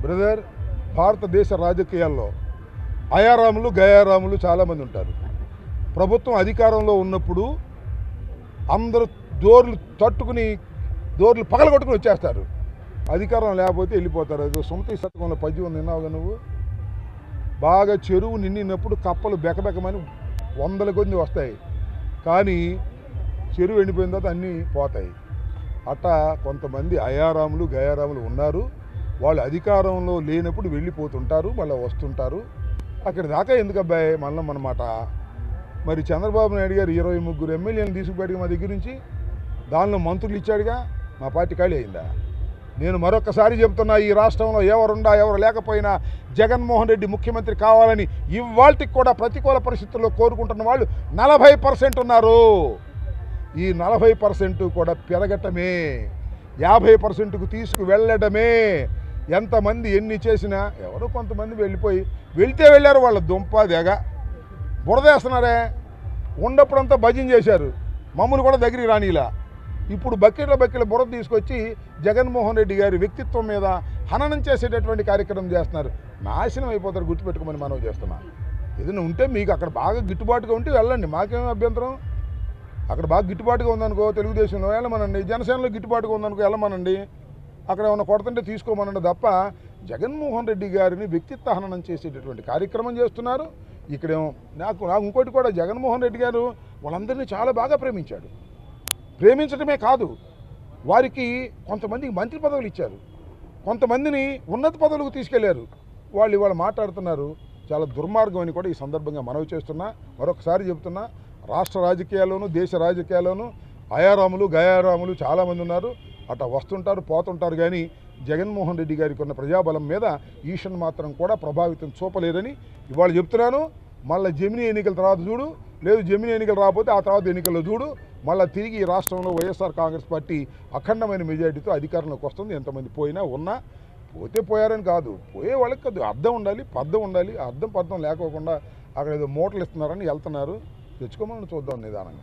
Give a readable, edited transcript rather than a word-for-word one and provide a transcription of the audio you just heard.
Brother, భారతదేశ రాజకీయాల్లో అయారాములు గయారాములు చాలామంది ఉంటారు. ప్రభుత్వం అధికారంలో ఉన్నప్పుడు అందరూ డోర్లు తట్టుకుని డోర్లు పగలగొట్టుకుని వచ్చేస్తారు. అధికారం లేకపోతే వెళ్ళిపోతారు. అది సొంత శతకంలో పద్యం ఉంది, విన్నావుగా నువ్వు? బాగా చెరువు నిండినప్పుడు కప్పలు బెకబెకమని వందల కొద్ది వస్తాయి, కానీ చెరువు ఎండిపోయిన తర్వాత అన్నీ పోతాయి. అట్టా కొంతమంది అయారాములు గయారాములు ఉన్నారు. వాళ్ళు అధికారంలో లేనప్పుడు వెళ్ళిపోతుంటారు, మళ్ళీ వస్తుంటారు. అక్కడి దాకా ఎందుకు అబ్బాయి మనమాట? మరి చంద్రబాబు నాయుడు గారు 23 ఎమ్మెల్యేలను తీసుకుపోయాడుగా మా దగ్గర నుంచి. దానిలో మంత్రులు ఇచ్చాడుగా. మా పార్టీ ఖాళీ అయిందా? నేను మరొకసారి చెప్తున్నా, ఈ రాష్ట్రంలో ఎవరుండా ఎవరు లేకపోయినా జగన్మోహన్ రెడ్డి ముఖ్యమంత్రి కావాలని ఇవాళకి కూడా ప్రతికూల పరిస్థితుల్లో కోరుకుంటున్న వాళ్ళు 40% ఉన్నారు. ఈ 40% కూడా పెరగటమే, 50%కు తీసుకువెళ్ళడమే. ఎంతమంది ఎన్ని చేసినా ఎవరో కొంతమంది వెళ్తే వెళ్ళారు. వాళ్ళ దుంప దెగ బురదేస్తున్నారే. ఉన్నప్పుడంతా భజన చేశారు, మమ్మల్ని కూడా దగ్గరికి రానిలా. ఇప్పుడు బకెట్ల బురద తీసుకొచ్చి జగన్మోహన్ రెడ్డి గారి వ్యక్తిత్వం మీద హననం చేసేటటువంటి కార్యక్రమం చేస్తున్నారు. నాశనం అయిపోతారు, గుర్తుపెట్టుకోమని మనం చేస్తున్నాం. ఏదైనా ఉంటే మీకు అక్కడ బాగా గిట్టుబాటుగా ఉంటే వెళ్ళండి, మాకేం అభ్యంతరం. అక్కడ బాగా గిట్టుబాటుగా ఉందనుకో తెలుగుదేశంలో వెళ్ళమనండి, జనసేనలో గిట్టుబాటుగా ఉందనుకో వెళ్ళమనండి. అక్కడ ఏమైనా కొడుతుంటే తీసుకోమనండి తప్ప జగన్మోహన్ రెడ్డి గారిని వ్యక్తిత్వ హననం చేసేటటువంటి కార్యక్రమం చేస్తున్నారు. ఇక్కడేమో నాకు ఇంకోటి కూడా, జగన్మోహన్ రెడ్డి గారు వాళ్ళందరినీ చాలా బాగా ప్రేమించాడు. ప్రేమించడమే కాదు, వారికి కొంతమందికి మంత్రి పదవులు ఇచ్చారు, కొంతమందిని ఉన్నత పదవులకు తీసుకెళ్లారు. వాళ్ళు ఇవాళ మాట్లాడుతున్నారు. చాలా దుర్మార్గం అని కూడా ఈ సందర్భంగా మనవి చేస్తున్నా. మరొకసారి చెబుతున్నా, రాష్ట్ర రాజకీయాల్లోనూ దేశ రాజకీయాల్లోనూ అయారాములు గయారాములు చాలామంది ఉన్నారు. అట్లా వస్తుంటారు పోతుంటారు, కానీ జగన్మోహన్ రెడ్డి గారికి ఉన్న ప్రజాబలం మీద ఈషన్ మాత్రం కూడా ప్రభావితం చూపలేరని ఇవాళ చెప్తున్నాను. మళ్ళీ జమినీ ఎన్నికల తర్వాత చూడు, లేదు జమినీ ఎన్నికలు రాకపోతే ఆ తర్వాత ఎన్నికల్లో చూడు. మళ్ళీ తిరిగి ఈ రాష్ట్రంలో వైఎస్ఆర్ కాంగ్రెస్ పార్టీ అఖండమైన మెజారిటీతో అధికారంలోకి వస్తుంది. ఎంతమంది పోయినా ఉన్నా, పోతే పోయారని కాదు, పోయే వాళ్ళకి కొద్దిగా అర్థం ఉండాలి, పర్థం ఉండాలి. అర్థం పర్థం లేకోకుండా అక్కడ ఏదో మూటలు ఇస్తున్నారని వెళ్తున్నారు. తెచ్చుకోమని చూద్దాం నిదానంగా.